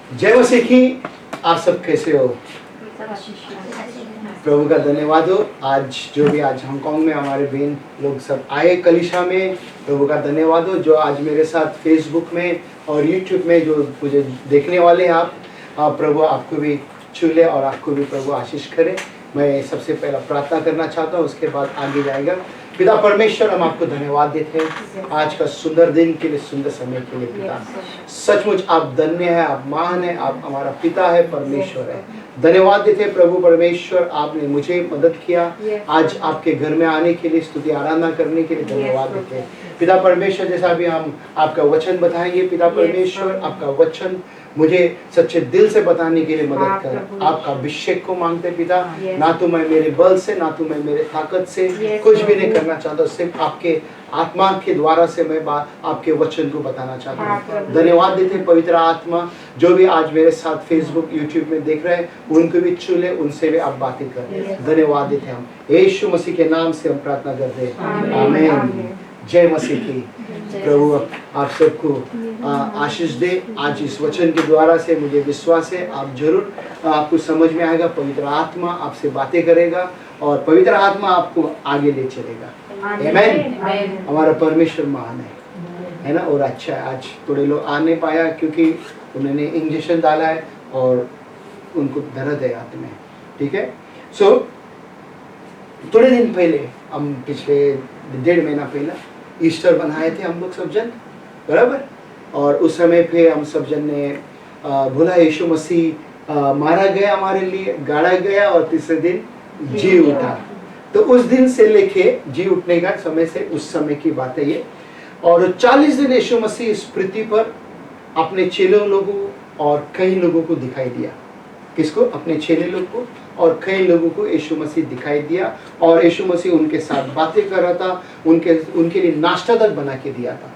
जय मसीह की। आप सब कैसे हो? प्रभु का धन्यवाद हो। आज जो भी आज हांगकांग में हमारे बहन लोग सब आए कलीसिया में, प्रभु का धन्यवाद हो। जो आज मेरे साथ फेसबुक में और यूट्यूब में जो मुझे देखने वाले हैं आप प्रभु आपको भी छू ले और आपको भी प्रभु आशीष करे। मैं सबसे पहला प्रार्थना करना चाहता हूँ, उसके बाद आगे जाएगा। पिता परमेश्वर, हम आपको धन्यवाद देते हैं आज का सुंदर दिन के लिए, सुंदर समय के लिए। पिता सचमुच आप धन्य है, आप महान है, आप हमारा पिता है, परमेश्वर है। धन्यवाद देते हैं प्रभु परमेश्वर, आपने मुझे मदद किया आज आपके घर में आने के लिए, स्तुति आराधना करने के लिए धन्यवाद देते हैं पिता परमेश्वर। जैसा भी हम आपका वचन बताएंगे पिता परमेश्वर, आपका वचन मुझे सच्चे दिल से बताने के लिए मदद कर। आपका अभिषेक को मांगते पिता, ना तो मैं मेरे बल से, ना तो मैं मेरे ताकत से कुछ भी नहीं करना चाहता, सिर्फ आपके आत्मा के द्वारा से मैं आपके वचन को बताना चाहता हूँ। धन्यवाद देते पवित्र आत्मा, जो भी आज मेरे साथ फेसबुक यूट्यूब में देख रहे हैं उनको भी छू ले, उनसे भी आप बातें करें। धन्यवाद देते हम यीशु मसीह के नाम से हम प्रार्थना करते हैं, आमीन। जय मसीह की। प्रभु आप सबको आशीष दे। आज इस वचन के द्वारा से मुझे विश्वास है आप जरूर आपको समझ में आएगा। पवित्र आत्मा आपसे बातें करेगा और पवित्र आत्मा आपको आगे ले चलेगा। आमीन। हमारा परमेश्वर महान है ना, और अच्छा है। आज थोड़े लोग आ नहीं पाया क्योंकि उन्होंने इंजेक्शन डाला है और उनको दर्द है हाथ में, ठीक है। सो थोड़े दिन पहले, हम पिछले 1.5 महीना पहले ईस्टर बनाए थे हम लोग सब जन, बराबर। और उस समय पे हम सब जन ने बोला यीशु मसीह मारा गया हमारे लिए, गाड़ा गया और तीसरे दिन जी उठा। तो उस दिन से लेके जी उठने का समय से उस समय की बात है ये। और 40 दिन यीशु मसीह इस पृथ्वी पर अपने चेलों लोगों और कई लोगों को दिखाई दिया। किसको? अपने चेले लोग को और कई लोगों को यीशु मसीह दिखाई दिया। और यीशु मसीह उनके साथ बातें कर रहा था, उनके लिए नाश्ता तक बना के दिया था।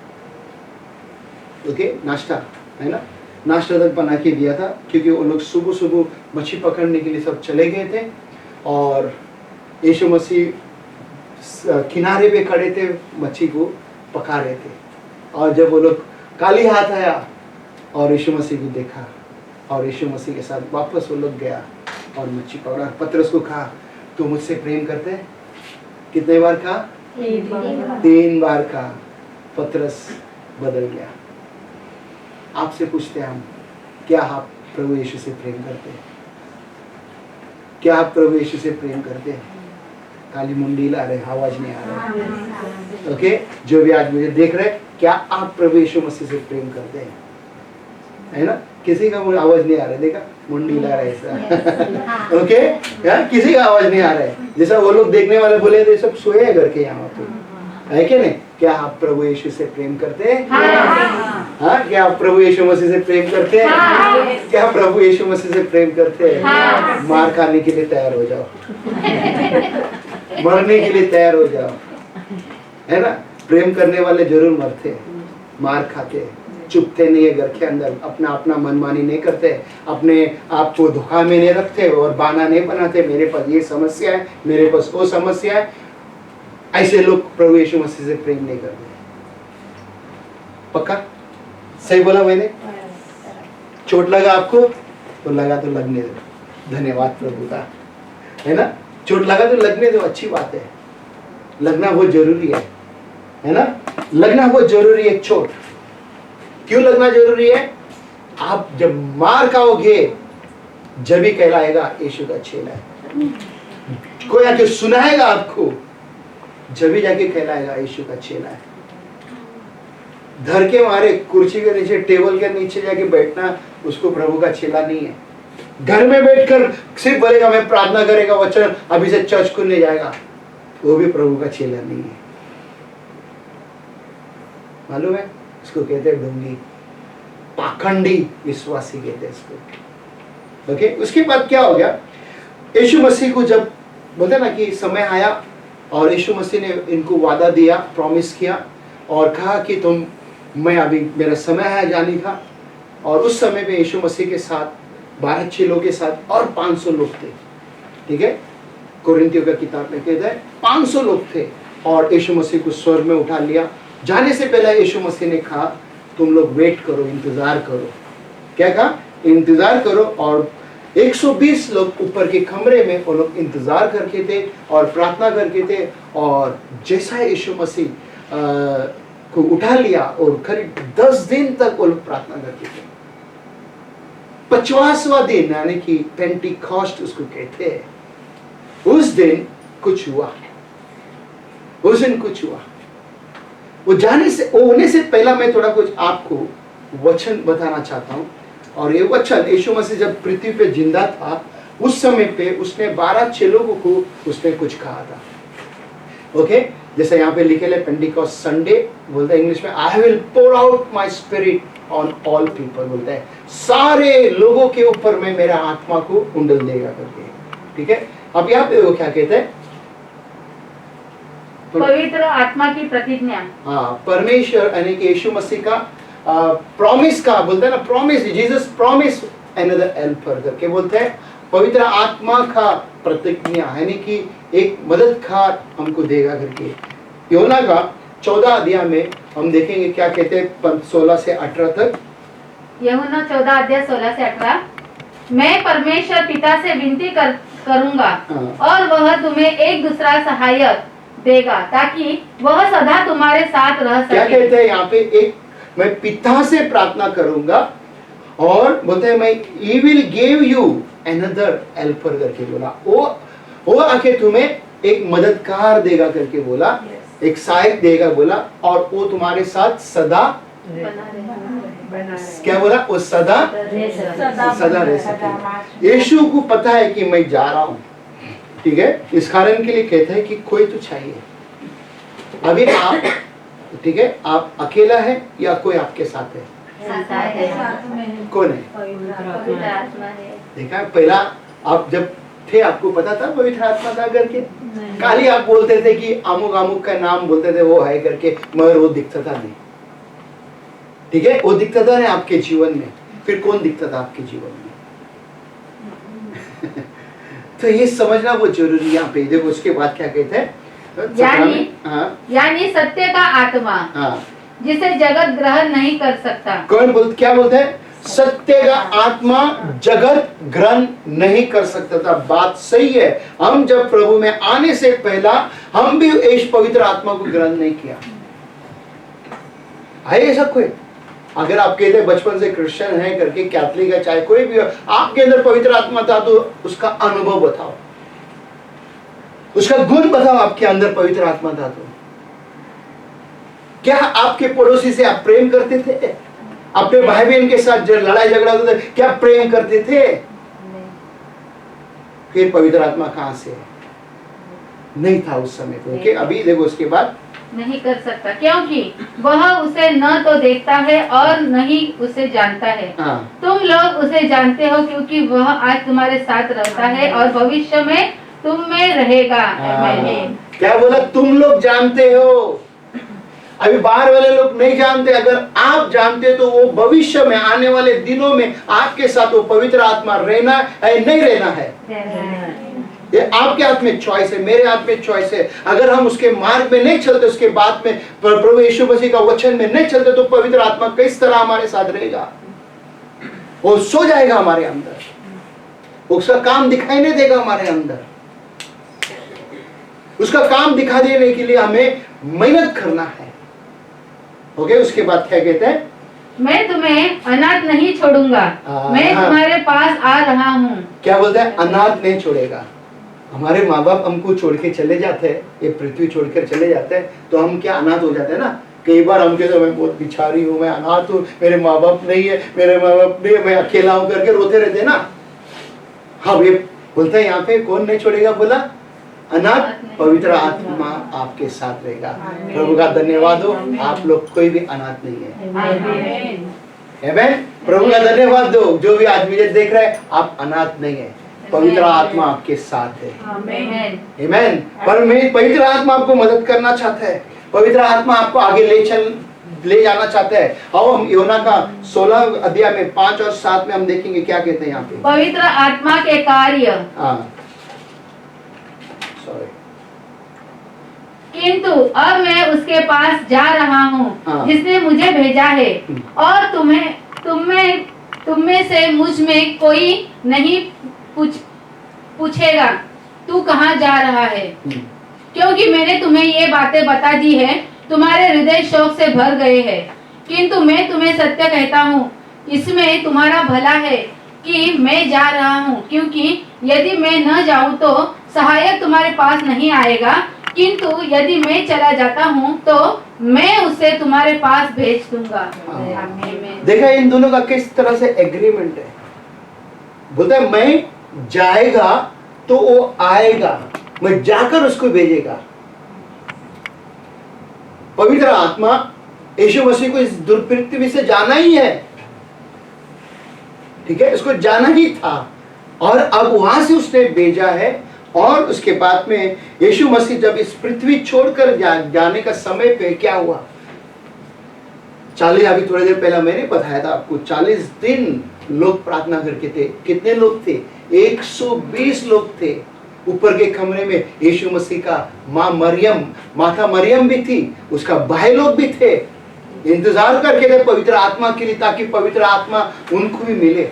ओके, नाश्ता है ना, नाश्ता तक बना के दिया था, क्योंकि वो लोग सुबह सुबह मछली पकड़ने के लिए सब चले गए थे और यीशु मसीह किनारे पे खड़े थे, मच्छी को पका रहे थे। और जब वो लोग खाली हाथ आया और यीशु मसीह को देखा और यीशु मसीह के साथ वापस वो लोग गया और मच्छी पकड़ा। पतरस को कहा, तू मुझसे प्रेम करते? कितने बार कहा? 3 बार कहा। पतरस बदल गया। आपसे पूछते हैं हम, क्या आप प्रभु यीशु से प्रेम करते हैं? क्या आप प्रभु यीशु से प्रेम करते हैं? काली मुंडी ला रहे, आवाज नहीं आ रहा। ओके, जो भी आज मुझे देख रहे, क्या आप प्रभु यीशु मसीह से प्रेम करते हैं? है ना, किसी का आवाज नहीं आ रहा है, देखा मुंडी ला रहा है ऐसा। ओके, यार किसी का आवाज नहीं आ रहा है। जैसा वो लोग देखने वाले बोले थे, सब सोए हैं घर के यहाँ पे, है कि नहीं? क्या आप प्रभु यीशु से प्रेम करते हैं? हाँ, क्या आप प्रभु यीशु मसीह से प्रेम करते हैं? क्या प्रभु यीशु मसीह से प्रेम करते हैं? मार खाने के लिए तैयार हो जाओ, मरने के लिए तैयार हो जाओ, है ना। प्रेम करने वाले जरूर मरते, मार खाते, चुपते नहीं है घर के अंदर, अपना मनमानी नहीं करते, अपने आप को धोखा में नहीं रखते और बहाना नहीं बनाते, मेरे पास ये समस्या है, मेरे पास वो समस्या है। ऐसे लोग प्रभु यीशु मसीह से प्रेम नहीं करते। पक्का सही बोला मैंने? चोट लगा आपको तो लगा तो लगने दो, धन्यवाद प्रभु का, है ना। चोट लगा तो लगने दो, अच्छी बात है। लगना बहुत जरूरी है ना, लगना बहुत जरूरी है। चोट क्यों लगना जरूरी है? आप जब मार खाओगे जब ही कहलाएगा यीशु का चेला है। कोई आके सुनाएगा आपको, जब ही जाके कहलाएगा यीशु का चेला है। धर के मारे कुर्सी के नीचे, टेबल के नीचे जाके बैठना उसको प्रभु का चेला नहीं है। घर में बैठकर सिर्फ बोलेगा मैं प्रार्थना करेगा, वचन अभी से चर्च खुलने जाएगा, वो भी प्रभु का चेला नहीं है। मालूम है, इसको कहते हैं ढोंगी, पाखंडी विश्वासी कहते हैं इसको। ओके, उसके बाद क्या हो गया? यीशु मसीह को जब बोलते ना कि समय आया और यीशु मसीह ने इनको वादा दिया, प्रॉमिस किया और कहा कि मैं अभी मेरा समय है जाने का। और उस समय पे यीशु मसीह के साथ 12 चेलों के साथ और 500 लोग थे, ठीक है। कोरिन्थियों का किताब में कहता है 500 लोग थे और यीशु मसीह को स्वर्ग में उठा लिया। जाने से पहले यीशु मसीह ने कहा तुम लोग वेट करो, इंतजार करो। क्या कहा? इंतजार करो। और 120 लोग ऊपर के कमरे में वो लोग इंतजार करके थे और प्रार्थना करके थे। और जैसा यीशु मसीह को उठा लिया और करीब 10 दिन तक वो लोग प्रार्थना करके थे। 50वां दिन यानी कि पेंटिकॉस्ट उसको कहते हैं, उस दिन कुछ हुआ। उस दिन कुछ हुआ। वो होने से पहला मैं थोड़ा कुछ आपको वचन बताना चाहता हूं। और ये वचन यीशु मसीह जब पृथ्वी पे जिंदा था उस समय पे उसने 12 चेलों को उसने कुछ कहा था। ओके, जैसे यहाँ पे लिखे ले पेंटिकॉस्ट संडे बोलता है इंग्लिश में, I will pour out my spirit on all people, बोलता है सारे लोगों के ऊपर मैं मेरा आत्मा को उंडल देगा करके। ठीक है, अब यहाँ पे वो क्या कहते हैं? पवित्र आत्मा की प्रतिज्ञा। हाँ, परमेश्वर यानी कि यीशु मसीह का प्रॉमिस का बोलते हैं ना, promise, Jesus promise another helper करके बोलते हैं। पवित्र आत्मा का प्रतिज्ञा यानी कि एक मददगार हमको देगा करके। योना का 14 अध्याय में हम देखेंगे क्या कहते हैं 16 से 18 तक। यूहन्ना 14 अध्याय 16 से 18। मैं परमेश्वर पिता से विनती करूंगा और वह तुम्हें एक दूसरा सहायक देगा ताकि वह सदा तुम्हारे साथ रह सके। क्या कहते हैं यहाँ पे? एक मैं पिता से प्रार्थना करूंगा और बोलते हैं मैं he will give you another helper करके बोला। वो आके तुम्हें एक मददगार देगा करके बोला, एक सहायक देगा बोला, और वो तुम्हारे साथ सदा क्या बोला? वो सदा रह सके। यीशु को पता है कि मैं जा रहा हूं, ठीक है, इस कारण के लिए कहता है कि कोई तो चाहिए। अभी आप, ठीक है, आप अकेला है या कोई आपके साथ है? कौन है? पवित्र आत्मा है। देखा, पहला आप जब थे आपको पता था पवित्र आत्मा था करके? खाली आप बोलते थे कि अमुक अमुक का नाम बोलते थे वो है करके, मगर वो दिखता था नहीं। ठीक है, वो दिखता था नहीं आपके जीवन में। फिर कौन दिखता था आपके जीवन में? तो ये समझना बहुत जरूरी है। यहाँ पे देखो उसके बाद क्या कहते हैं, यानी सत्य का आत्मा, जिसे जगत ग्रहण नहीं कर सकता। कौन क्या बोलते हैं? सत्य का आत्मा जगत ग्रहण नहीं कर सकता था। बात सही है। हम जब प्रभु में आने से पहला हम भी इस पवित्र आत्मा को ग्रहण नहीं किया है। ऐसा कोई अगर आप कहते बचपन से क्रिश्चियन है करके, कैथलिक है, चाहे कोई भी हो, आपके अंदर पवित्र आत्मा था तो उसका अनुभव बताओ, उसका गुण बताओ। आपके अंदर पवित्र आत्मा था तो क्या आपके पड़ोसी से आप प्रेम करते थे? अपने भाई बहन के साथ जो लड़ाई झगड़ा होता था क्या प्रेम करते थे? फिर पवित्र आत्मा कहां से? नहीं था उस समय तो। ओके, अभी देखो उसके बाद नहीं कर सकता क्योंकि वह उसे न तो देखता है और न ही उसे जानता है। तुम लोग उसे जानते हो क्योंकि वह आज तुम्हारे साथ रहता है और भविष्य में तुम में रहेगा। क्या बोला? तुम लोग जानते हो। अभी बाहर वाले लोग नहीं जानते। अगर आप जानते तो वो भविष्य में आने वाले दिनों में आपके साथ वो पवित्र आत्मा रहना है नहीं रहना है, ये आपके हाथ में चॉइस है, मेरे हाथ में चॉइस है। अगर हम उसके मार्ग में नहीं चलते, उसके बाद में प्रभु यीशु मसीह का वचन में नहीं चलते, तो पवित्र आत्मा किस तरह हमारे साथ रहेगा? वो सो जाएगा हमारे अंदर, उसका काम दिखाई नहीं देगा हमारे अंदर। उसका काम दिखा देने के लिए हमें मेहनत करना है। ओके, उसके बाद क्या कहते हैं? मैं तुम्हें अनाथ नहीं छोड़ूंगा, मैं तुम्हारे पास आ रहा हूँ। क्या बोलता है? अनाथ नहीं छोड़ेगा। हमारे माँ बाप हमको छोड़ के चले जाते हैं, ये पृथ्वी छोड़कर चले जाते हैं, तो हम क्या अनाथ हो जाते हैं ना। कई बार हम कहते हैं मैं बहुत बिछारी हूँ, मैं अनाथ हूँ, मेरे माँ बाप नहीं है, मेरे माँ बाप नहीं है, मैं अकेला हूँ करके रोते रहते हैं ना। हाँ, ये बोलता है यहाँ पे कौन नहीं छोड़ेगा? बोला अनाथ, पवित्र आत्मा आपके साथ रहेगा। प्रभु का धन्यवाद हो, आप लोग कोई भी अनाथ नहीं है। आमीन। प्रभु का धन्यवाद दो। जो भी आज मुझे देख रहे हैं, आप अनाथ नहीं है, पवित्र आत्मा आपके साथ है। आमीन। पवित्र आत्मा आपको मदद करना चाहता है, पवित्र आत्मा आपको आगे ले जाना चाहता है। आओ हम यूहन्ना का 16 अध्याय में 5 और 7 में हम देखेंगे क्या कहते हैं यहाँ पे। पवित्र आत्मा के कार्य। किंतु अब मैं उसके पास जा रहा हूँ जिसने मुझे भेजा है, और तुम में से मुझ में कोई नहीं पूछेगा तू कहाँ जा रहा है, क्योंकि मैंने तुम्हें ये बातें बता दी है। तुम्हारे हृदय शोक से भर गए हैं, किंतु मैं तुम्हें सत्य कहता हूँ, इसमें तुम्हारा भला है कि मैं जा रहा हूँ, क्योंकि यदि मैं न जाऊँ तो सहायक तुम्हारे पास नहीं आएगा, किंतु यदि मैं चला जाता हूँ तो मैं उसे तुम्हारे पास भेज दूंगा। देखा इन दोनों का किस तरह से एग्रीमेंट है। बोलता है मैं जाएगा तो वो आएगा, मैं जाकर उसको भेजेगा। पवित्र आत्मा यीशु मसीह को इस दुर्पृथ्वी से जाना ही है, ठीक है, उसको जाना ही था और अब वहां से उसने भेजा है। और उसके बाद में यीशु मसीह जब इस पृथ्वी छोड़कर जाने का समय पे क्या हुआ, 40 अभी थोड़ी देर पहले मैंने बताया था आपको, 40 दिन लोग प्रार्थना करके थे। कितने लोग थे? 120 लोग थे। ऊपर के कमरे में यीशु मसीह का माता मरियम भी थी, उसका भाई लोग भी थे, इंतजार करके थे पवित्र आत्मा के लिए, ताकि पवित्र आत्मा उनको भी मिले।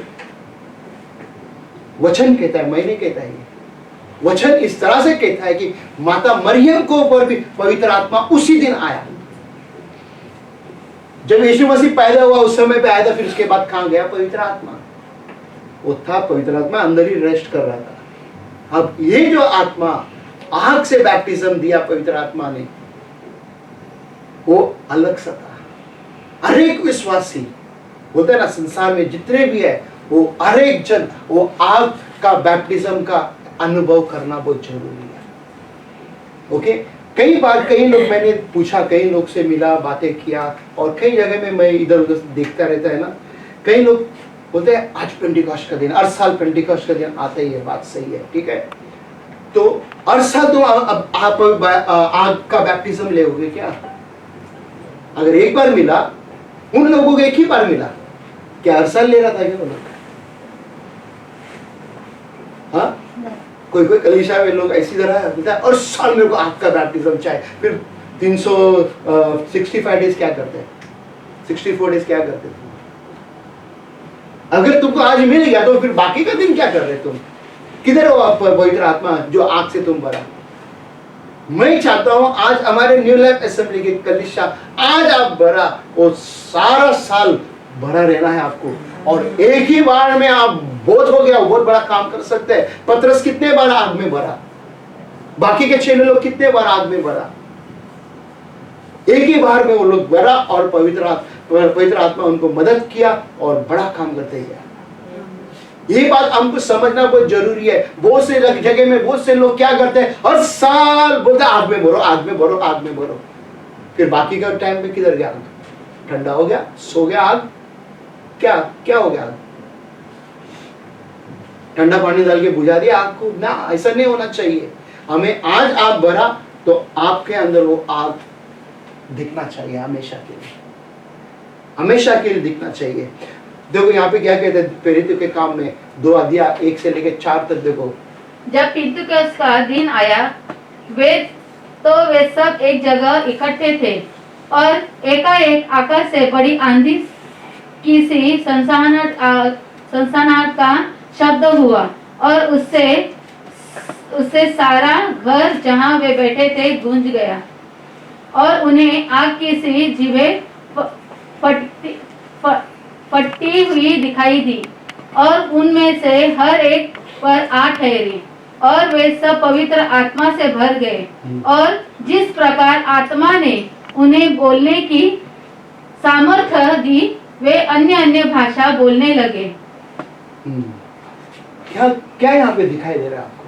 वचन कहता है, मैंने कहता है, वचन इस तरह से कहता है कि माता मरियम को ऊपर भी पवित्र आत्मा उसी दिन आया। जब यीशु मसीह पैदा हुआ उस समय पे आया था, फिर उसके बाद कहां गया पवित्र आत्मा? वो था, पवित्र आत्मा अंदर ही रेस्ट कर रहा था। अब ये जो आत्मा आग से बैप्टिज्म दिया पवित्र आत्मा ने, वो अलग सा था। हर एक विश्वासी बोलते हैं ना, संसार में जितने भी है वो हर एक जन वो आग का बैप्टिज्म का अनुभव करना बहुत जरूरी है। ओके, कई बार कई लोग, मैंने पूछा, कई लोग से मिला, बातें किया, और कई जगह में मैं इधर उधर देखता रहता है ना, कई लोग बोलते हैं आज पेंटिकॉस्ट का दिन, हर साल पेंटिकॉस्ट का दिन आता ही है। बात सही है, ठीक है, तो हर साल तो अब आप आग का बैप्टिज्म लेोगे क्या? अगर एक बार मिला, उन लोगों को एक ही बार मिला, क्या हर साल ले रहा था क्या वो लोग? हाँ, कोई कलीसिया में लोग ऐसी तरह होता है और साल मेरे को आग का बैप्टिज्म चाहिए। फिर 365 डेज क्या करते हैं, 64 डेज क्या करते थे? अगर तुमको आज मिल गया तो फिर बाकी का दिन क्या कर रहे तुम? किधर हो आप पवित्र आत्मा जो आग से तुम भरा? मैं चाहता हूं आज हमारे न्यू लाइफ असेंबली के कलीसिया आज आप भरा, वो सारा साल भरा रहना है आपको, और एक ही बार में आप बहुत हो गया, बहुत बड़ा काम कर सकते हैं। पतरस कितने बार आग में भरा, बाकी के 6 लोग कितने बार आग में भरा? एक ही बार में वो लोग भरा और पवित्र आत्मा उनको मदद किया और बड़ा काम करते गया। ये बात हमको समझना बहुत जरूरी है। बहुत से जगह में बहुत से लोग क्या करते हैं, हर साल बोलते हैं आग में भरो, आग में भरो, आग में भरो, फिर बाकी का टाइम में किधर गया? ठंडा हो गया, सो गया आग, क्या हो गया? ठंडा पानी डाल के बुझा दिया आग को? ना, ऐसा नहीं होना चाहिए। हमें आज आग भरा तो आपके अंदर वो आग दिखना चाहिए, हमेशा के लिए, हमेशा के लिए दिखना चाहिए। देखो यहाँ पे क्या कहते हैं प्रेरितों के काम में 2 अध्याय 1 से लेकर 4 तक देखो। जब पिन्तुकस्त का दिन आया, वे सब एक जगह इकट्ठे थे, और एकाएक आकाश से बड़ी आंधी की सी सनसनाहट का शब्द हुआ, और उससे सारा घर जहाँ वे बैठे थे गूंज गया, और उन्हें आग की सी जीभें फटती हुई दिखाई दी, और उनमें से हर एक पर आ ठहरी, और वे सब पवित्र आत्मा से भर गए, और जिस प्रकार आत्मा ने उन्हें बोलने की सामर्थ्य दी, वे अन्य अन्य भाषा बोलने लगे। क्या यहाँ पे दिखाई दे रहा है आपको?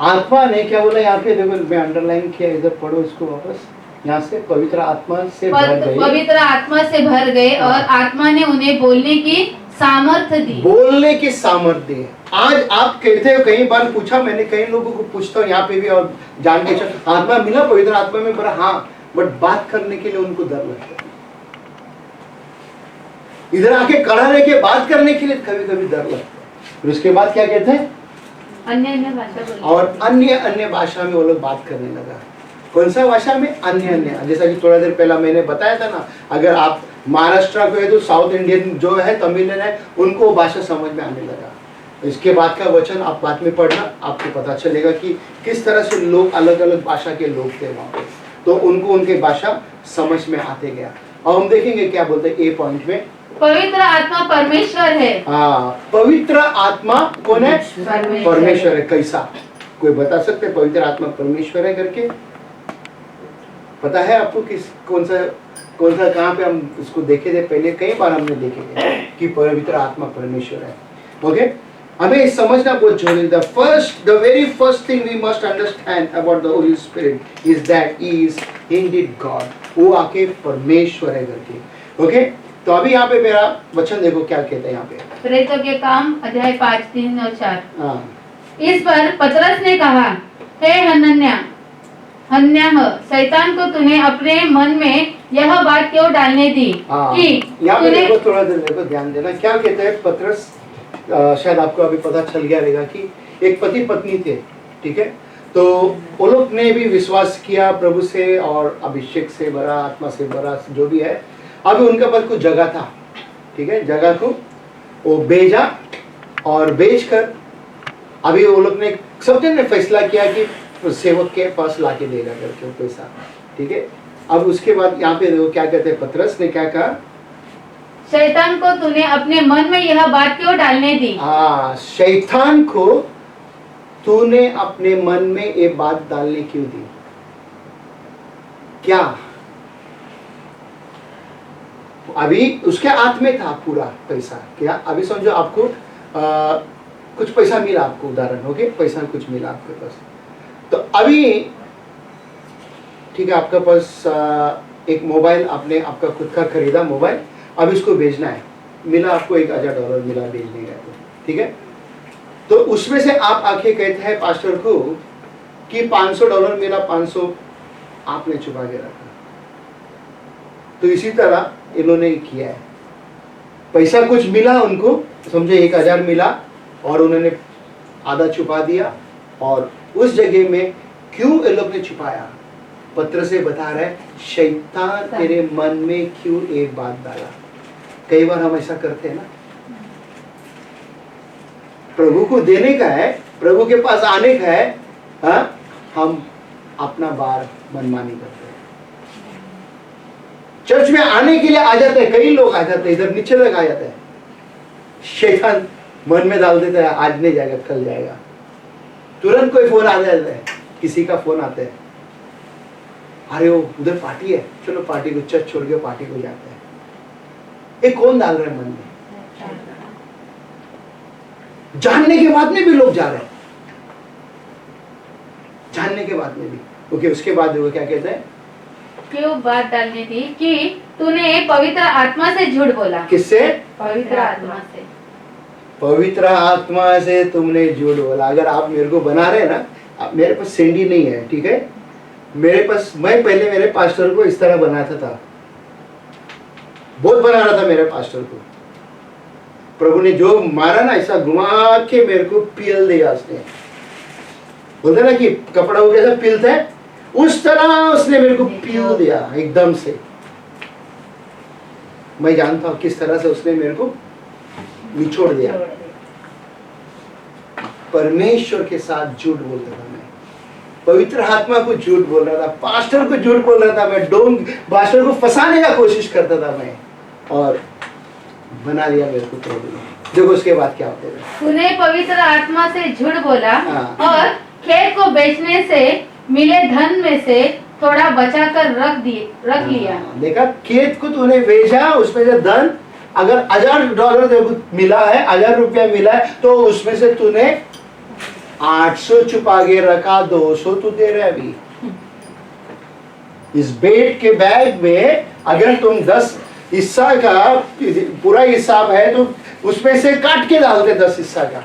आत्मा ने क्या बोला यहाँ पे? देखो मैं अंडरलाइन किया, इधर पढ़ो इसको वापस। यहाँ से पवित्र आत्मा से भर गए, पवित्र आत्मा से भर गए, और आत्मा ने उन्हें बोलने की सामर्थ्य दी। बोलने की सामर्थ्य दी। आज आप कहते हो, कई बार पूछा मैंने, कई लोगों को पूछता हूँ यहाँ पे भी, और जान के आत्मा मिला, पवित्र आत्मा में भरा, हाँ, बट बात करने के लिए उनको डर लगता है। इधर आके खड़ा रह के बात करने के लिए कभी कभी डर लगता है। फिर उसके बाद क्या कहते हैं? अन्य अन्य भाषा, और अन्य अन्य भाषा में वो लोग बात करने लगा। कौन सा भाषा में? अन्य अन्य। जैसा कि थोड़ा देर पहला मैंने बताया था ना, अगर आप महाराष्ट्र को है तो साउथ इंडियन जो है तमिल है उनको भाषा समझ में आने लगा। इसके बाद का वचन आप बाद में पढ़ना, आपको पता चलेगा कि किस तरह से लोग अलग अलग भाषा के लोग थे वहाँ पे, तो उनको उनके भाषा समझ में आते गया। और हम देखेंगे क्या बोलते हैं ए पॉइंट में, पवित्र आत्मा परमेश्वर है। हाँ, पवित्र आत्मा कौन है? परमेश्वर है। कैसा, कोई बता सकते पवित्र आत्मा परमेश्वर है करके? पता है आपको किस कौन सा कहाँ पे हम इसको देखे थे? पहले कई बार हमने देखे थे कि पवित्र आत्मा परमेश्वर है। ओके, हमें समझना बहुत जरूरी है। The very first thing we must understand about the holy spirit is that he is indeed God, वो आके परमेश्वर है करके। ओके, तो अभी यहाँ पे मेरा वचन देखो क्या कहते हैं यहाँ पे, प्रेरितों के काम अध्याय 5, 3 और 4। हाँ, इस पर पतरस ने कहा, हे हनन्याह, शैतान को तूने अपने मन में यह बात क्यों डालने दी कि यहाँ पे देखो, थोड़ा देर देखो, ध्यान देना क्या कहते हैं पतरस। शायद आपको अभी पता चल गया रहेगा कि एक पति पत्नी थे, ठीक है, तो वो लोग ने भी विश्वास किया प्रभु से और अभिषेक से भरा, आत्मा से भरा, जो भी है। अभी उनके पास कुछ जगह था, ठीक है, जगह को वो बेचा और बेचकर अभी वो लोग ने सबने ने फैसला किया कि सेवक के पास लाके देगा करके पैसा, ठीक है। अब उसके बाद यहाँ पे देखो क्या कहते हैं, पतरस ने क्या कहा, शैतान को तूने अपने मन में यह बात क्यों डालने दी? हाँ, शैतान को तूने अपने मन में ये बात डालने क्यों दी? क्या अभी उसके हाथ में था पूरा पैसा? क्या अभी समझो आपको कुछ पैसा मिला, आपको उदाहरण, ओके, पैसा कुछ मिला आपके पास, तो अभी ठीक है आपके पास एक मोबाइल, आपने आपका खुद का खरीदा मोबाइल, अब इसको बेचना है, मिला आपको $1000 मिला बेचने का, ठीक है। तो उसमें से आप आके कहते हैं पास्टर को कि $500 मिला, 500 आपने छुपा के रखा। तो इसी तरह इन्होंने किया है, पैसा कुछ मिला उनको, समझे 1000 मिला और उन्होंने आधा छुपा दिया, और उस जगह में क्यों ये लोग ने छुपाया? पत्र से बता रहा है, शैतान तेरे मन में क्यों एक बात डाला। कई बार हम ऐसा करते हैं ना, प्रभु को देने का है, प्रभु के पास आने का है, हाँ, हम अपना बार मनमानी करते हैं। चर्च में आने के लिए आ जाते हैं, कई लोग आ जाते हैं, इधर नीचे तक आ जाते हैं, शैतान मन में डाल देता है आज नहीं जाएगा कल जाएगा, तुरंत कोई फोन आ जाता है, किसी का फोन आता है, अरे वो उधर पार्टी है, चलो पार्टी को, चर्च छोड़ के पार्टी को जाते हैं। ये कौन डाल रहा है मन में? जानने के बाद में भी लोग जा रहे हैं, जानने के बाद में भी। ओके, उसके बाद वो क्या कहते हैं, क्यों बात डालने दी कि तूने पवित्र आत्मा से झूठ बोला। किससे? पवित्र आत्मा से। पवित्र आत्मा से तुमने झूठ बोला। अगर आप मेरे को बना रहे ना, मेरे पास सेंडी नहीं है, ठीक है, मेरे पास, मैं पहले मेरे पास्टर को इस तरह बनाता था, बहुत बना रहा था मेरे पास्टर को। प्रभु ने जो मारा ना, ऐसा घुमा के मेरे को पील दिया उसने, बोलते ना कि कपड़ा को कैसा पीलता है, उस तरह उसने मेरे को पील दिया एकदम से। मैं जानता हूं किस तरह से उसने मेरे को निचोड़ दिया। परमेश्वर के साथ झूठ बोलता था मैं, पवित्र आत्मा को झूठ बोल रहा था, पास्टर को झूठ बोल रहा था मैं, पास्टर को फंसाने का कोशिश करता था मैं, और बना लिया मेरे को प्रभु ने। देखो उसके बाद क्या होता है, तूने पवित्र आत्मा से झूठ बोला और खेत को बेचने से मिले धन में से थोड़ा बचा कर रख लिया। देखा, खेत को तूने बेचा, उसमें से धन, अगर $1000 देखो मिला है, 1000 रुपया मिला है, तो उसमें से तूने 800 छुपा के रखा, 200 तू दे रहा है अभी। इस बेट के बैग में अगर तुम 10 हिस्सा का पूरा हिसाब है तो उसमें से काट के डालते 10 हिस्सा का,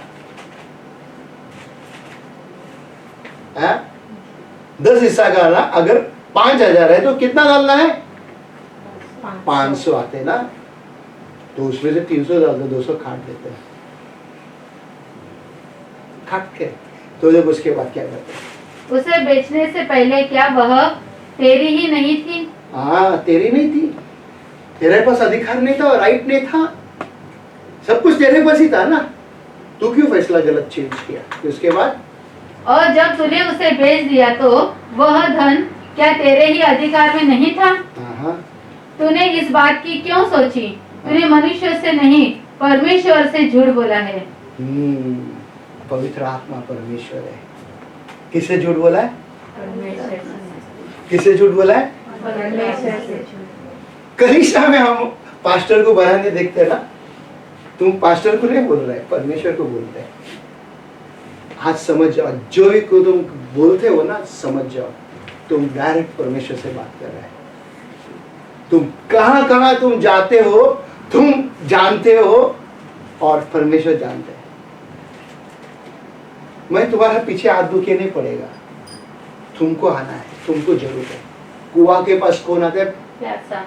10 हिस्सा का ना, अगर 5000 है तो कितना डालना है? 500 आते ना, तो उसमें से 300 डालते, 200 काट देते हैं, काट के। तो जब उसके बाद क्या करते हैं? उसे बेचने से पहले क्या वह तेरी ही नहीं थी? हाँ, तेरी नहीं थी, तेरे पास अधिकार नहीं था, राइट नहीं था, सब कुछ तेरे पास ही था ना, तू क्यों फैसला गलत चेंज किया? उसके बाद और जब तूने उसे बेच दिया तो वह धन क्या तेरे ही अधिकार में नहीं था? हाँ, तूने इस बात की क्यों सोची? तूने मनुष्य से नहीं परमेश्वर से झूठ बोला है। पवित्र आत्मा परमेश्वर है। किससे झूठ बोला है? किससे झूठ बोला है? कलीसिया में हम पास्टर को बराने देखते हैं ना, तुम पास्टर को नहीं बोल रहे, परमेश्वर को बोलते हैं। आज समझ जाओ, जो भी को तुम बोलते हो ना, समझ जाओ तुम डायरेक्ट परमेश्वर से बात कर रहे हो। तुम कहां कहां तुम जाते हो, तुम जानते हो और परमेश्वर जानते हैं। मैं तुम्हारा पीछे हाथ दुखे नहीं पड़ेगा, तुमको आना है, तुमको जरूरत है। कुआं के पास कौन आता है? प्यासा।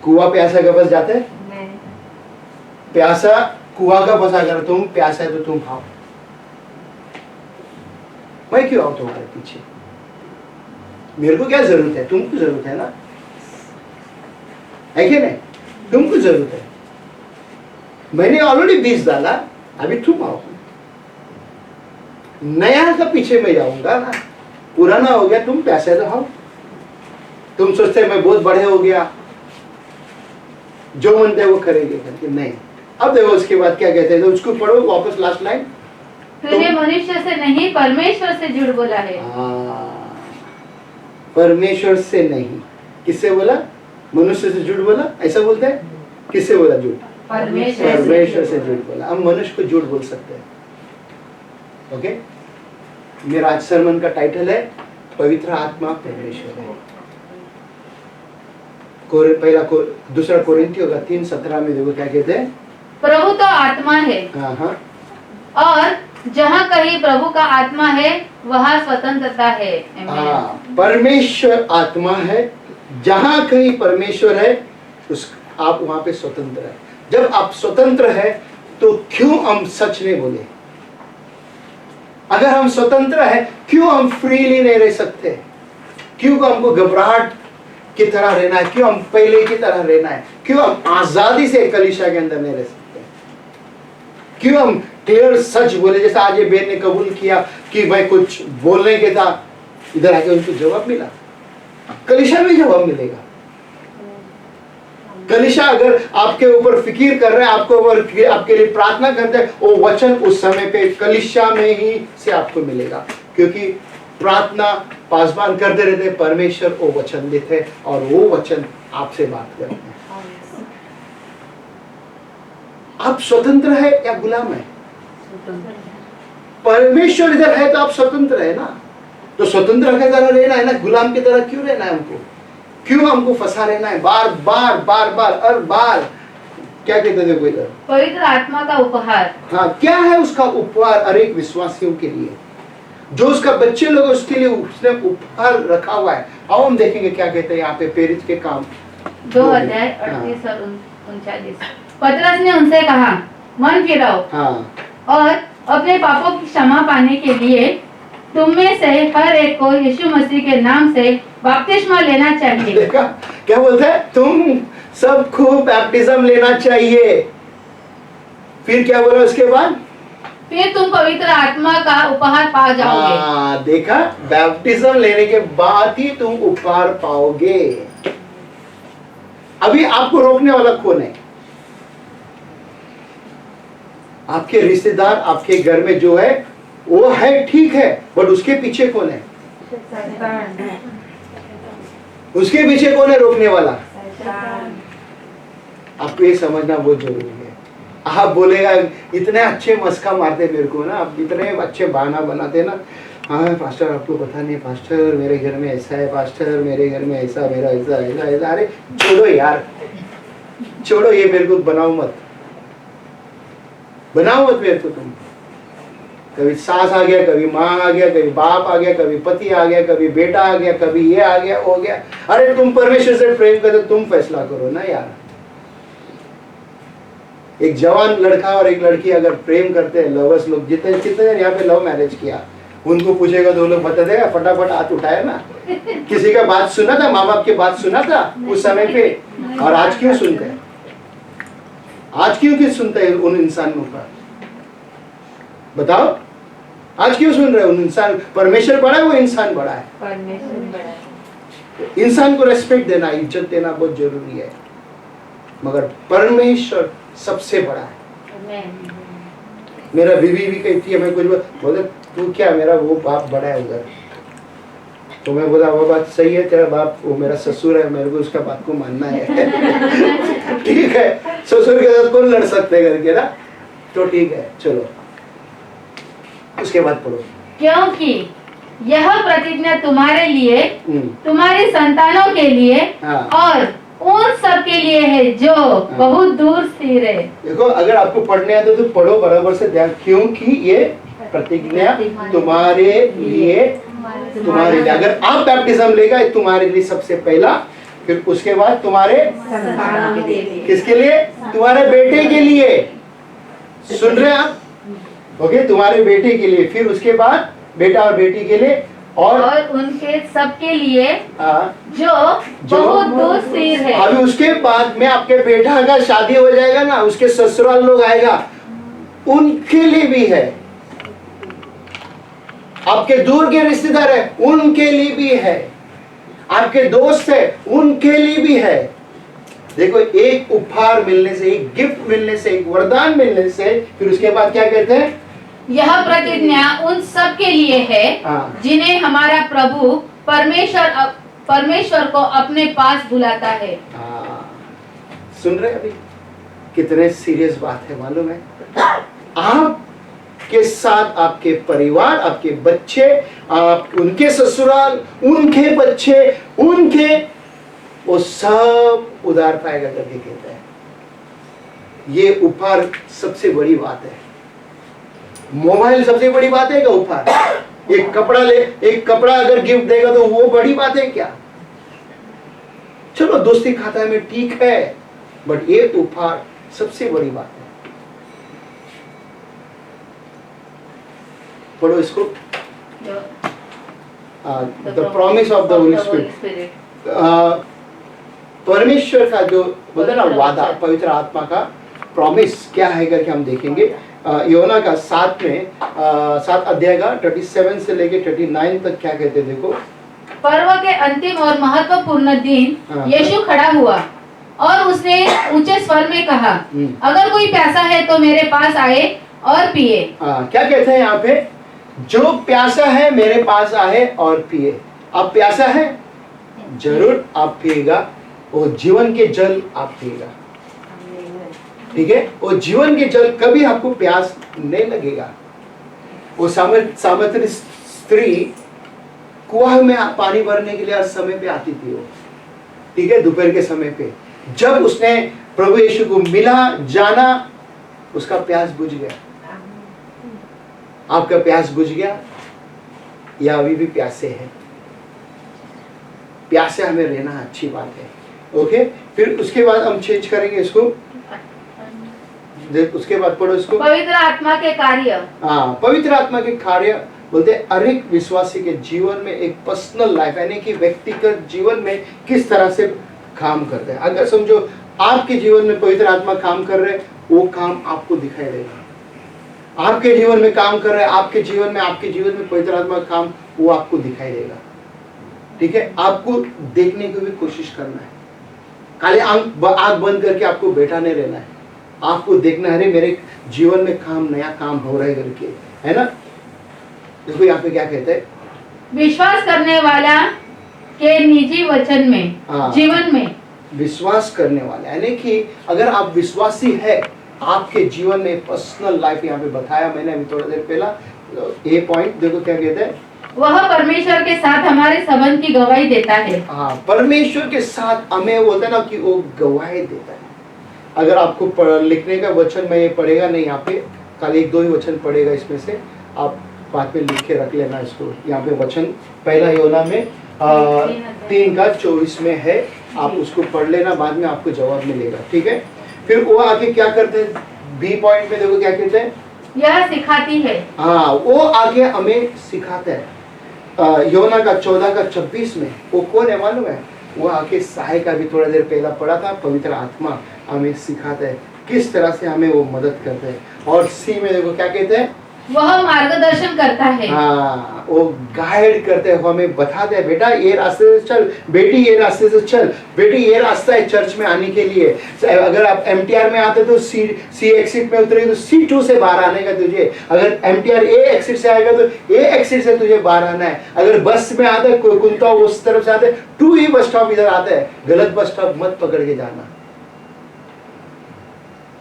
कुआं प्यासा के पास जाते हैं? प्यासा कुआं का पास अगर तुम प्यासा है तो तुम आओ। मैं क्यों आऊं तुम्हारे पीछे? मेरे को क्या जरूरत है? तुमको जरूरत है ना, है कि नहीं? तुमको जरूरत है। मैंने ऑलरेडी बीज डाला, अभी तुम आओ। नया का पीछे मैं जाऊंगा ना, पुराना हो गया, तुम पैसे तो आओ। तुम सोचते मैं बहुत बड़े हो गया, जो मनते वो करेंगे करके, नहीं। अब देखो उसके बाद क्या कहते हैं, तो उसको पढ़ो वापस लास्ट लाइन। तूने मनुष्य से नहीं परमेश्वर से झूठ बोला है। परमेश्वर से नहीं, किससे बोला? मनुष्य से झूठ बोला, ऐसा बोलते हैं? किससे बोला झूठ? परमेश्वर से झूठ बोला। हम मनुष्य को झूठ बोल सकते हैं। ओके, मेरा आज सरमन का टाइटल है पवित्र आत्मा परमेश्वर है। दूसरा कोरिन्थियों का 3:17 में देखो क्या कहते हैं? प्रभु तो आत्मा है। हाँ, और जहाँ कहीं प्रभु का आत्मा है वहाँ स्वतंत्रता है। परमेश्वर आत्मा है, जहाँ कहीं परमेश्वर है उस आप वहां पे स्वतंत्र है। जब आप स्वतंत्र है तो क्यों हम सच नहीं बोले? अगर हम स्वतंत्र है, क्यों हम फ्रीली नहीं रह सकते? क्यों हमको घबराहट की तरह रहना है? क्यों हम पहले की तरह रहना है? क्यों हम आजादी से कलीसिया के अंदर नहीं रह सकते? क्यों हम क्लियर सच बोले? जैसे आज ये बेन ने कबूल किया कि मैं कुछ बोलने के था, इधर आके उनको जवाब मिला। कलीसिया में जवाब मिलेगा। कलीसिया अगर आपके ऊपर फिक्र कर रहे हैं, आपके ऊपर आपके लिए प्रार्थना करते हैं, वो वचन उस समय पे कलीसिया में ही से आपको मिलेगा। क्योंकि प्रार्थना पासबान करते रहते, परमेश्वर वो वचन देते हैं और वो वचन आपसे बात करते हैं। आप स्वतंत्र है या गुलाम है? परमेश्वर इधर है तो आप स्वतंत्र है ना, तो स्वतंत्र की तरह रहना है ना, गुलाम की तरह क्यों रहना है हमको? क्यों हमको फंसा रहना है बार बार बार बार और बार? क्या कहते थे कोई इधर? पवित्र आत्मा का उपहार। हाँ, क्या है उसका उपहार? हर एक विश्वासियों के लिए, जो उसका बच्चे लोग, उसके लिए उसने उपहार रखा हुआ है। अब हम देखेंगे क्या कहते हैं यहाँ पे प्रेरित के काम 2 अध्याय 38 और 39। पतरस ने उनसे कहा, मन फिराओ और अपने पापों की क्षमा पाने के लिए तुम में से हर एक को यीशु मसीह के नाम से बपतिस्मा लेना चाहिए। देखा क्या बोलते हैं? तुम सबको बैप्टिज्म लेना चाहिए। फिर क्या बोला उसके बाद? फिर तुम पवित्र आत्मा का उपहार पा जाओगे। देखा, बैप्टिज्म लेने के बाद ही तुम उपहार पाओगे। अभी आपको रोकने वाला कौन है? आपके रिश्तेदार, आपके घर में जो है वो है, ठीक है, बट उसके पीछे कौन है? उसके पीछे कौन है रोकने वाला? आपको ये समझना बहुत जरूरी है। आप बोलेगा इतने अच्छे मस्का मारते मेरे को ना, आप इतने अच्छे बहाना बनाते ना, हाँ पास्टर आपको पता नहीं, पास्टर मेरे घर में ऐसा है, पास्टर मेरे घर में ऐसा, मेरा ऐसा ऐसा ऐसा। अरे छोड़ो यार, छोड़ो, ये मेरे को बनाओ मत मेरे को। तुम कभी सास आ गया, कभी माँ आ गया, कभी बाप आ गया, कभी पति आ गया, कभी बेटा आ गया, कभी ये आ गया, हो गया। अरे तुम परमेश्वर से प्रेम करते, तुम फैसला करो ना यार। एक जवान लड़का और एक लड़की अगर प्रेम करते हैं, लवर्स लोग, जितने कितने यहाँ पे लव मैरिज किया, उनको पूछेगा तो वो लोग बता देगा, फटाफट हाथ उठाया ना। किसी का बात सुना था, माँ बाप की बात सुना था उस समय पे, और आज क्यों सुनते हैं? आज क्यों सुनते हैं उन इंसानों का? बताओ, आज क्यों सुन रहे हो उन इंसान? परमेश्वर बड़ा है, वो इंसान बड़ा है। इंसान को रेस्पेक्ट देना, इज्जत देना बहुत जरूरी है, मगर परमेश्वर सबसे बड़ा है। मेरा बीवी भी कहती है, मैं कुछ बोले तू क्या, मेरा वो बाप बड़ा है उधर, तो मैं बोला वो बात सही है, तेरा बाप वो मेरा ससुर है, मेरे को उसका बात को मानना है। ठीक है, ससुर के साथ कौन लड़ सकते करके ना, तो ठीक है चलो। उसके बाद पढ़ो। क्योंकि यह प्रतिज्ञा तुम्हारे लिए, तुम्हारे संतानों के लिए और उन सब के लिए है जो बहुत दूर स्थिर है। देखो, अगर आपको पढ़ने आता तो पढ़ो बराबर से ध्यान। क्योंकि ये प्रतिज्ञा तुम्हारे लिए, तुम्हारे लिए। अगर आप बैप्टिज्म लेगा, तुम्हारे लिए सबसे पहला, फिर उसके बाद तुम्हारे किसके लिए? तुम्हारे बेटे के लिए। सुन रहे हैं आप? ओके, तुम्हारे बेटे के लिए, फिर उसके बाद बेटा और बेटी के लिए, और उनके सबके लिए जो बहुत दूर स्थिर है। अभी उसके बाद में आपके बेटा का शादी हो जाएगा ना, उसके ससुराल लोग आएगा, उनके लिए भी है। आपके दूर के रिश्तेदार है, उनके लिए भी है। आपके दोस्त है, उनके लिए भी है। देखो, एक उपहार मिलने से, एक गिफ्ट मिलने से, एक वरदान मिलने से, फिर उसके बाद क्या कहते हैं? यह प्रतिज्ञा उन सब के लिए है जिन्हें हमारा प्रभु परमेश्वर को अपने पास बुलाता है। सुन रहे अभी कितने सीरियस बात है मालूम है? आपके साथ आपके परिवार, आपके बच्चे, आप उनके ससुराल, उनके बच्चे, उनके, वो सब उधार पाएगा करके कहता है। ये उपहार सबसे बड़ी बात है। मोबाइल सबसे बड़ी बात है क्या उपहार? एक कपड़ा ले, एक कपड़ा अगर गिफ्ट देगा तो वो बड़ी बात है क्या? चलो दोस्ती खाता में ठीक है, बट ये उपहार सबसे बड़ी बात है। पढ़ो इसको। The promise of the holy spirit. परमेश्वर का जो बोलते ना वादा, पवित्र आत्मा का प्रॉमिस क्या है करके हम देखेंगे। योना का 7 अध्याय का 37 से लेके 39 तक क्या कहते हैं देखो। पर्व के अंतिम और महत्वपूर्ण दिन यीशु खड़ा हुआ और उसने ऊंचे स्वर में कहा, अगर कोई प्यासा है तो मेरे पास आए और पिए। क्या कहते हैं यहाँ पे? जो प्यासा है मेरे पास आए और पिए। आप प्यासा है, जरूर आप पिएगा, वो जीवन के जल आप पिएगा। ठीक है, वो जीवन के जल कभी आपको प्यास नहीं लगेगा। वो सामर्थ्य स्त्री कुआं में पानी भरने के लिए हर समय पे आती थी वो। ठीक है, दोपहर के समय पे जब उसने प्रभु यीशु को मिला, जाना, उसका प्यास बुझ गया। आपका प्यास बुझ गया या अभी भी प्यासे है? प्यासे हमें रहना अच्छी बात है। ओके, फिर उसके बाद हम चेंज करेंगे इसको। उसके बाद पढ़ो इसको। पवित्र आत्मा के कार्य। पवित्र आत्मा के कार्य बोलते हैं हर एक विश्वासी के जीवन में एक पर्सनल लाइफ, यानी कि व्यक्तिगत जीवन में किस तरह से काम करते हैं। अगर समझो आपके जीवन में पवित्र आत्मा काम कर रहे, वो काम आपको दिखाई देगा। आपके जीवन में काम कर रहे, आपके जीवन में पवित्र आत्मा काम, वो आपको दिखाई देगा। ठीक है, आपको देखने की भी कोशिश करना है। खाली आंख बंद करके आपको बैठा नहीं रहना है। आपको देखना है, मेरे जीवन में काम, नया काम हो रहा है करके, है ना। देखो यहाँ पे क्या कहते हैं? विश्वास करने वाला के निजी वचन में, जीवन में विश्वास करने वाला, यानी कि अगर आप विश्वासी है, आपके जीवन में पर्सनल लाइफ यहाँ पे बताया मैंने अभी थोड़ा देर पहला। ये पॉइंट देखो क्या कहते हैं? वह परमेश्वर के साथ हमारे संबंध की गवाही देता है। परमेश्वर के साथ हमें बोलते ना कि वो गवाही देता है। अगर आपको लिखने का वचन में ये पढ़ेगा नहीं, यहाँ पे खाली 1-2 ही वचन पढ़ेगा, इसमें से आप बाद में लिख के रख लेना इसको। यहाँ पे वचन पहला योना में 3:24 में है, आप उसको पढ़ लेना, बाद में आपको जवाब मिलेगा। ठीक है, फिर वो आगे क्या करते हैं? बी पॉइंट में देखो क्या कहते हैं? यह सिखाती है। हाँ, वो आगे हमें सिखाता है। योना का 14:26 में वो कौन है मालूम है? वो आके सहाय का भी थोड़ा देर पहला पढ़ा था। पवित्र आत्मा हमें सिखाता है किस तरह से हमें वो मदद करते हैं। और सी में देखो क्या कहते हैं, वह मार्गदर्शन करता है। हाँ, वो गाइड करते हैं, हमें बताते हैं बेटा ये रास्ते से चल, बेटी ये रास्ते से चल, बेटी ये रास्ता है चर्च में आने के लिए। अगर आप MTR में आते तो सी एक्सिट में उतरेगी तो C2 से बाहर आने का तुझे। अगर MTR A एक्सिट से आएगा तो A एक्सिट से तुझे बाहर आना है। अगर बस में आता है कुंता उस तरफ से आते 2E बस स्टॉप इधर आता है, गलत बस स्टॉप मत पकड़ के जाना।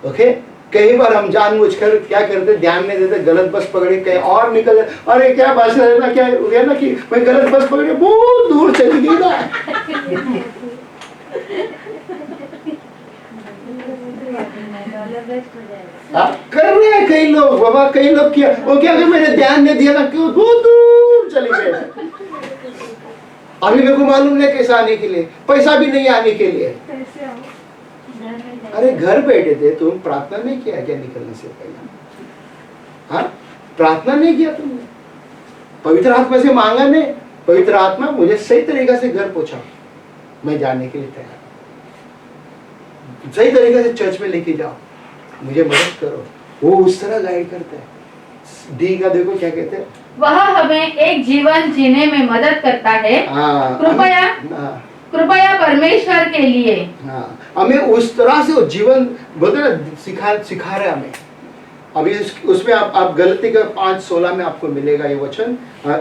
ओके, कई बार हम जानबूझकर क्या करते, ध्यान नहीं देते, गलत बस पकड़े कहीं और निकल जाए। अरे क्या भाषा है ना, क्या हो गया ना कि मैं गलत बस पकड़े बहुत दूर चली गई ना। कर रहे हैं कई लोग बाबा, कई लोग किया वो क्या कि मैंने ध्यान नहीं दिया ना, क्यों बहुत दूर चली गए। अभी मेरे को मालूम नहीं कैसा आने के लिए, पैसा भी नहीं आने के लिए। अरे घर बैठे थे, तुम प्रार्थना नहीं किया क्या निकलने से पहले? हाँ, प्रार्थना नहीं किया तुमने, पवित्र आत्मा से मांगा नहीं, पवित्र आत्मा मुझे सही तरीके से घर पहुंचा, मैं जाने के लिए तैयार, सही तरीके से चर्च में लेके जाओ, मुझे मदद करो। वो उस तरह गाइड करता है। डी का देखो क्या कहते हैं, वह हमें एक जीवन जीने में मदद करता है। कृपया परमेश्वर के लिए। हाँ, हमें उस तरह से वो जीवन बोलते ना सिखा रहे हमें। अभी उसमें आप गलती का 5:16 में आपको मिलेगा ये वचन।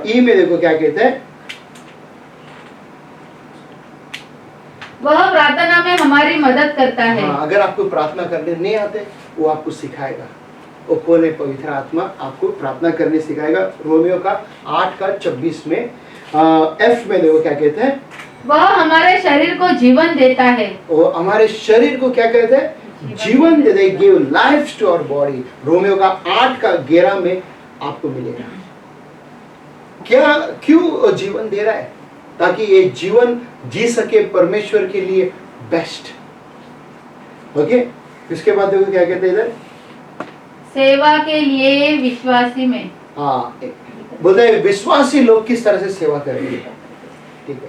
ई में देखो क्या कहते हैं, वह प्रार्थना में हमारी मदद करता है। हाँ, अगर आपको प्रार्थना करने नहीं आते वो आपको सिखाएगा। वो कौन है? पवित्र आत्मा आपको प्रार्थना करने सिखाएगा। रोमियो का 8:26 में एफ में देखो क्या कहते हैं, वह हमारे शरीर को जीवन देता है। वो हमारे शरीर को क्या कहते हैं? जीवन दे दे, give life to our body. Romeo का 8:11 में आपको मिलेगा। क्या क्यों जीवन दे रहा है? ताकि ये जीवन जी सके परमेश्वर के लिए बेस्ट। ओके, इसके बाद देखो क्या कहते हैं इधर, सेवा के लिए विश्वासी में। हाँ, बोलते हैं विश्वासी लोग किस तरह से सेवा करेंगे। ठीक है,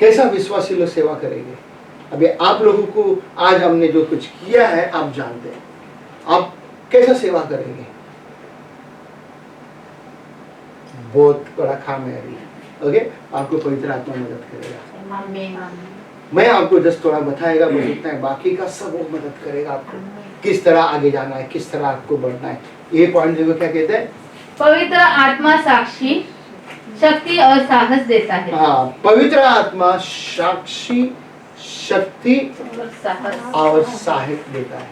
कैसा विश्वासी लोग सेवा करेंगे? अभी आप लोगों को आज हमने जो कुछ किया है आप जानते हैं, आप कैसा सेवा करेंगे? बहुत बड़ा काम है अभी। ओके, आपको पवित्र आत्मा मदद करेगा। मैं आपको जस्ट थोड़ा बताएगा, बस इतना है, बाकी का सब वो मदद करेगा आपको, किस तरह आगे जाना है, किस तरह आपको बढ़ना है। ये पॉइंट देखो क्या कहते हैं, पवित्र आत्मा साक्षी, शक्ति और साहस देता है। हाँ, पवित्र आत्मा साक्षी, शक्ति और साहस देता है,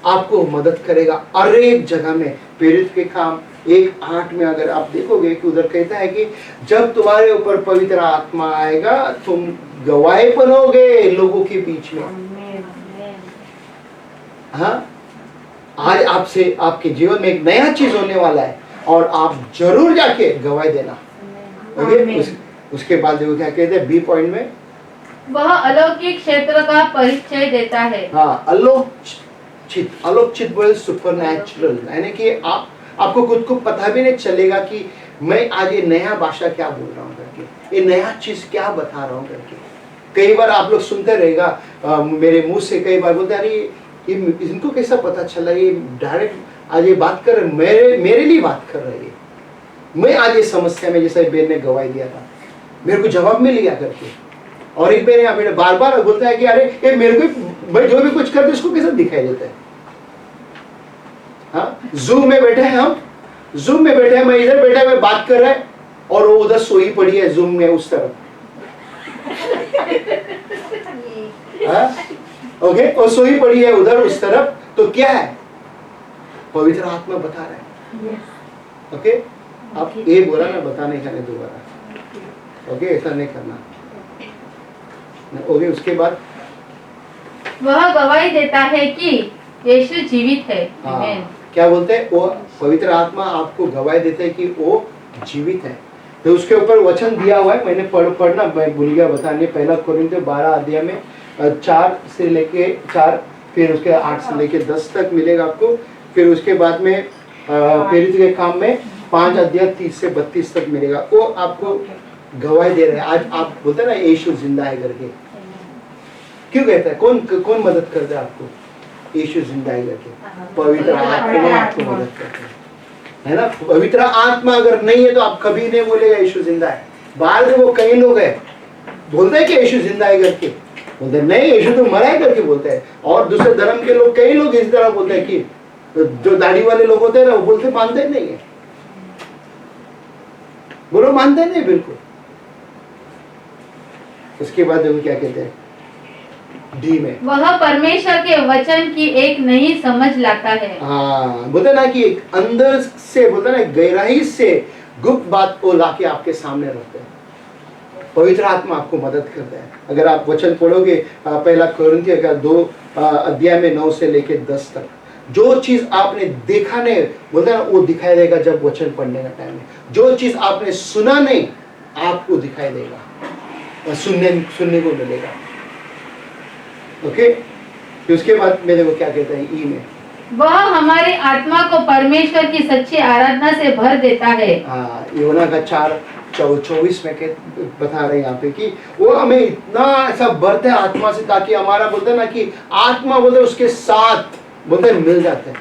आपको मदद करेगा हर एक जगह में। प्रेरित के काम 1:8 में अगर आप देखोगे कि उधर कहता है कि जब तुम्हारे ऊपर पवित्र आत्मा आएगा तुम गवाही बनोगे लोगों के बीच में। हाँ, आज आपसे आपके जीवन में एक नया चीज होने वाला है और आप जरूर जाके गवाही देना। ओके, उसके बाद देखो क्या कहते हैं बी पॉइंट में, वह अलौकिक क्षेत्र का परिचय देता है। हाँ, अलौकिक बोले सुपरनैचुरल, यानी कि आपको खुद को पता भी नहीं चलेगा कि मैं आज ये नया भाषा क्या बोल रहा हूँ करके, ये नया चीज क्या बता रहा हूँ करके। कई बार आप लोग सुनते रहेगा मेरे मुंह से, कई बार बोलते अरे ये इनको कैसा पता चला, ये डायरेक्ट आज ये बात कर रहे, मेरे लिए बात कर रहे हैं। मैं आज ये समस्या में, जैसे बेन ने गवाही दिया था, मेरे को जवाब मिल गया करके। और एक बेन बार बार बोलता है कि अरे ये मेरे को, मैं जो भी कुछ करते उसको कैसा दिखाई देता है। हाँ, जूम में बैठे हैं हम, जूम में बैठे हैं, मैं इधर बैठा मैं बात कर रहा है और वो उधर सोई पड़ी है जूम में उस तरफ। ओके, और सोई पड़ी है उधर उस तरफ, तो क्या है? पवित्र आत्मा बता रहा है। ओके, आप ये बोला ना, बता नहीं करने दोबारा। ओके, ऐसा नहीं करना। ओके, उसके बाद वह गवाही देता है कि यीशु जीवित है। क्या बोलते हैं? वो पवित्र आत्मा आपको गवाही देते हैं कि वो जीवित है। तो उसके ऊपर वचन दिया हुआ है, मैंने पढ़ना मैं भूल गया बताने। 1 कोरिन्थियों 12 अध्याय में 4 से लेके 4 फिर उसके 8 से लेके 10 तक मिलेगा आपको। फिर उसके बाद में प्रेरित के काम में 5 अध्याय 30 से 32 तक मिलेगा। वो आपको गवाही दे रहे हैं। आज आप बोलते हैं ना यीशु जिंदा है करके, क्यों कहता है? कौन मदद करता है आपको? यीशु जिंदा है करके, पवित्र आत्मा आपको मदद करता है ना। पवित्र आत्मा अगर नहीं है तो आप कभी नहीं बोलेगा यीशु जिंदा है। बाहर में वो कई लोग हैं बोलते हैं कि यीशु जिंदा है करके, बोलते हैं नहीं यीशु तो मरा है करके बोलते हैं। और दूसरे धर्म के लोग, कई लोग इस तरह बोलते हैं कि जो दाढ़ी वाले लोग होते हैं ना, वो बोलते मानते नहीं है। बोलो मानते नहीं बिल्कुल। उसके बाद वो क्या कहते हैं डी में, वह परमेश्वर के वचन की एक नई समझ लाता है। हाँ, बोलते ना कि एक अंदर से, बोलते ना गहराई से गुप्त बात को लाके आपके सामने रखते हैं। पवित्र आत्मा आपको मदद करता है। अगर आप वचन पढ़ोगे पहला कोरिन्थियों का 2 अध्याय में 9 से लेके 10 तक, जो चीज आपने देखा नहीं, बोलते ना वो दिखाई देगा जब वचन पढ़ने का टाइम है। जो चीज आपने सुना नहीं, आपको दिखाई देगा, सुनने को मिलेगा। ओके, फिर उसके बाद मेरे को क्या कहते हैं ई में, वह हमारी आत्मा को परमेश्वर की सच्ची आराधना से भर देता है। योना का 4:24 में बता रहे हैं यहाँ पे कि वो हमें इतना ऐसा भरते हैं आत्मा से, ताकि हमारा बोलते हैं ना कि आत्मा बोलते उसके साथ बोलते मिल जाते हैं।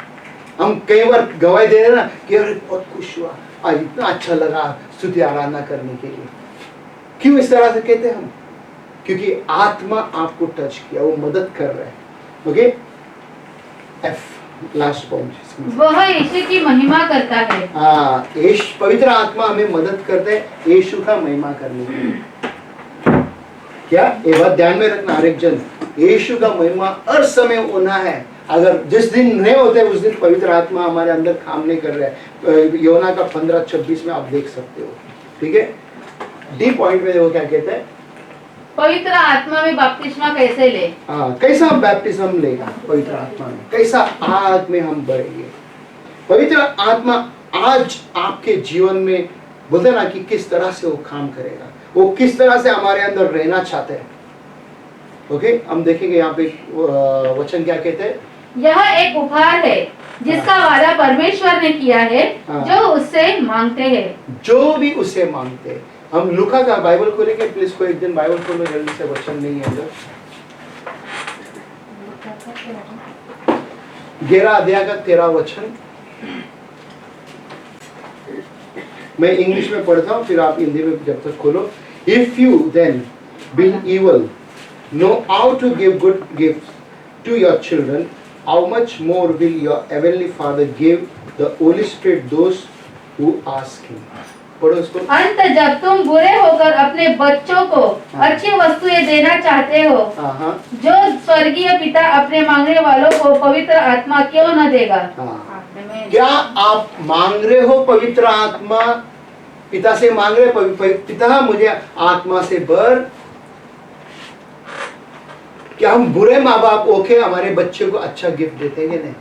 हम कई बार गवाही दे रहे ना कि अरे बहुत खुश हुआ, आज इतना अच्छा लगा स्तुति आराधना करने के लिए। क्यों इस तरह से कहते हैं हम? क्योंकि आत्मा आपको टच किया, वो मदद कर रहा है। ओके, एफ लास्ट पॉइंट, वह यीशु की महिमा करता है। पवित्र आत्मा हमें मदद करते हैं यीशु का महिमा करने के लिए। क्या ये बात ध्यान में रखना हर एक जन, यीशु का महिमा हर समय होना है। अगर जिस दिन नहीं होते उस दिन पवित्र आत्मा हमारे अंदर काम नहीं कर रहा है। योना का 15:26 में आप देख सकते हो। ठीक है, डी पॉइंट में वो क्या कहते हैं, पवित्र आत्मा में बपतिस्मा कैसे ले? कैसा बैप्टिज्म लेगा पवित्र आत्मा में, कैसा आग में हम बढ़ेंगे। पवित्र आत्मा आज आपके जीवन में बोलते ना कि किस तरह से वो काम करेगा, वो किस तरह से हमारे अंदर रहना चाहते हैं। ओके, हम देखेंगे यहाँ पे वचन क्या कहते हैं, यह एक उपहार है जिसका वादा परमेश्वर ने किया है जो उससे मांगते हैं। जो भी उससे मांगते हैं। हम लूका का बाइबल खोलेंगे, प्लीज कोई एक दिन बाइबल खोलो जल्दी से, वचन नहीं है जो 11 अध्याय का 13 वचन। मैं इंग्लिश में पढ़ता हूँ, फिर आप हिंदी में जब तक खोलो। If you then being evil know how to give good gifts to your children, how much more will your heavenly Father give the Holy Spirit those who ask him। पढ़ो इसको। अंत जब तुम बुरे होकर अपने बच्चों को अच्छी वस्तुएं देना चाहते हो, जो स्वर्गीय पिता अपने मांगने वालों को पवित्र आत्मा क्यों न देगा। क्या आप मांग रहे हो पवित्र आत्मा? पिता से मांग रहे, पिता मुझे आत्मा से भर। क्या हम बुरे माँ बाप ओके हमारे बच्चे को अच्छा गिफ्ट देते हैं कि नहीं?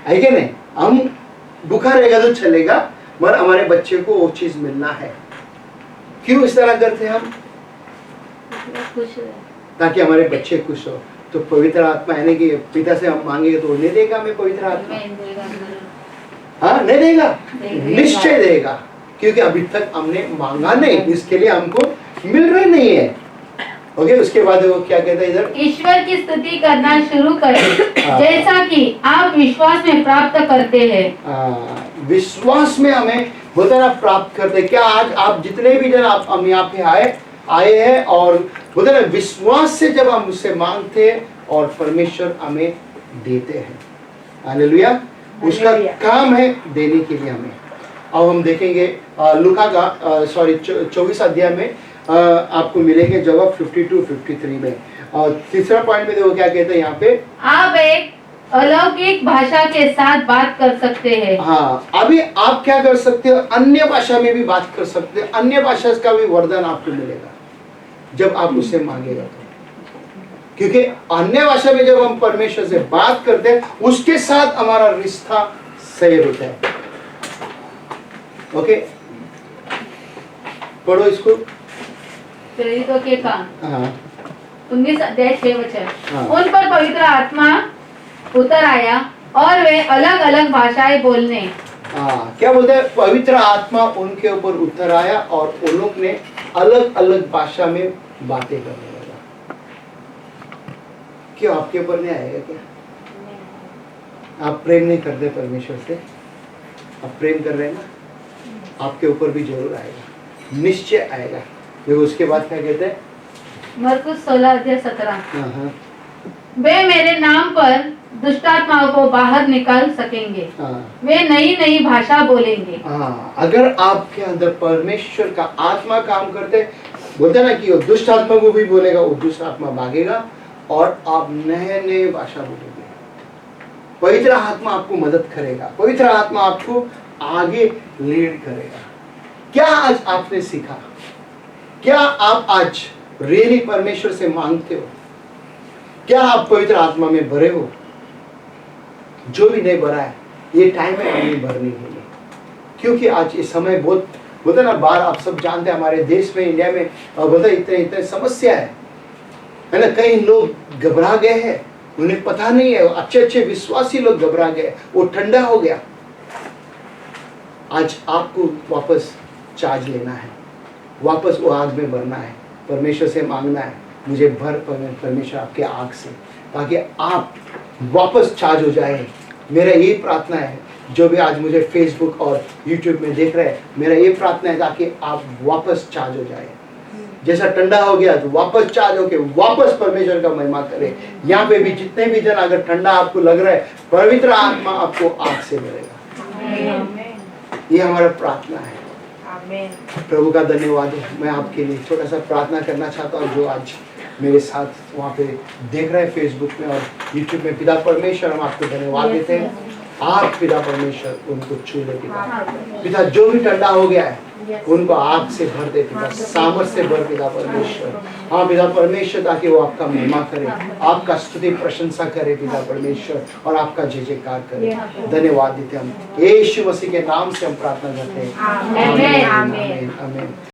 है कि नहीं? हम भूखा रहेगा तो चलेगा, मगर हमारे बच्चे को वो चीज मिलना है। क्यों इस तरह करते हैं हम? ताकि हमारे बच्चे खुश हो। तो पवित्र आत्मा यानी कि पिता से हम मांगेंगे तो नहीं देगा हमें पवित्र आत्मा? हाँ, नहीं देगा, निश्चय देगा, क्योंकि अभी तक हमने मांगा नहीं, इसके लिए हमको मिल रही नहीं है। ओके, उसके बाद वो क्या कहता है इधर, ईश्वर की स्तुति करना शुरू करें जैसा कि आप विश्वास में प्राप्त करते हैं। विश्वास में हमें बोलते ना प्राप्त करते। क्या आज आप जितने भी जन आप हम यहाँ पे आए हैं, और बोलते ना विश्वास से जब हम उससे मांगते हैं और परमेश्वर हमें देते हैं। हालेलुया, उसका काम है देने के लिए हमें। अब हम देखेंगे लूका का 24 अध्याय में आपको मिलेंगे जवाब 52-53 में। और तीसरा पॉइंट में देखो क्या कहते हैं यहाँ पे, आप एक अलौकिक भाषा के साथ बात कर सकते हैं। हाँ, अभी आप क्या कर सकते हो, अन्य भाषा में भी बात कर सकते हो। अन्य भाषा का भी वरदान आपको मिलेगा जब आप उससे मांगेगा तो, क्योंकि अन्य भाषा में जब हम परमेश्वर से बात करते हैं उसके साथ हमारा रिश्ता सही होता है। ओके, पढ़ो इसको। प्रेरितों के काम 19 अध्याय 6 वचन। उन पर पवित्र आत्मा उतर आया और वे अलग अलग भाषाएं बोलने। क्या बोलते हैं, पवित्र आत्मा उनके ऊपर उतर आया और उन लोग ने अलग अलग भाषा में बातें करने लगा। क्यों आपके ऊपर नहीं आएगा क्या? आप प्रेम नहीं करते परमेश्वर से? आप प्रेम कर रहे हैं ना, आपके ऊपर भी जरूर आएगा, निश्चय आएगा। देखो उसके बाद क्या कहते हैं, मरकुस 16:17। हाँ, वे मेरे नाम पर दुष्टात्माओं को बाहर निकाल सकेंगे, वे नई नई भाषा बोलेंगे। अगर आपके अंदर परमेश्वर का आत्मा काम करते, बोलते ना कि वो दुष्ट आत्मा को भी बोलेगा, वो दुष्ट आत्मा भागेगा और आप नए नए भाषा बोलोगे। पवित्र आत्मा आपको मदद करेगा, पवित्र आत्मा आपको आगे लीड करेगा। क्या आज आपने सीखा? क्या आप आज रियली परमेश्वर से मांगते हो? क्या आप पवित्र आत्मा में भरे हो? जो भी नहीं भरा है, ये टाइम है अपनी भरने के लिए, क्योंकि आज ये समय बहुत बोलते ना, बाहर आप सब जानते हैं हमारे देश में, इंडिया में बोलते इतने समस्या है ना। कई लोग घबरा गए हैं, उन्हें पता नहीं है, अच्छे अच्छे विश्वासी लोग घबरा गए, वो ठंडा हो गया। आज आपको वापस चार्ज लेना है, वापस वो आग में भरना है, परमेश्वर से मांगना है, मुझे भर परमेश्वर आपके आग से, ताकि आप वापस चार्ज हो जाए। मेरा ये प्रार्थना है, जो भी आज मुझे फेसबुक और यूट्यूब में देख रहे हैं, मेरा ये प्रार्थना है ताकि आप वापस चार्ज हो जाए। जैसा ठंडा हो गया तो वापस चार्ज होके वापस परमेश्वर का महिमा करे। यहाँ पे भी जितने भी जन अगर ठंडा आपको लग रहा है, पवित्र आत्मा आपको आग से भरेगा। ये हमारा प्रार्थना है। प्रभु का धन्यवाद है। मैं आपके लिए छोटा सा प्रार्थना करना चाहता हूँ, जो आज मेरे साथ वहाँ पे देख रहे हैं फेसबुक में और यूट्यूब में। पिता परमेश्वर, हम आपको धन्यवाद देते हैं। आप पिता परमेश्वर उनको छू ले पिता, जो भी ठंडा हो गया है उनको आग से भर दे पिता, सामर्थ से भर पिता परमेश्वर। हाँ पिता परमेश्वर, ताकि वो आपका महिमा करे, आपका स्तुति प्रशंसा करे पिता परमेश्वर, और आपका जय जयकार करे। धन्यवाद देते हम यीशु मसीह के नाम से हम प्रार्थना करते हैं। आमीन, आमीन, आमीन।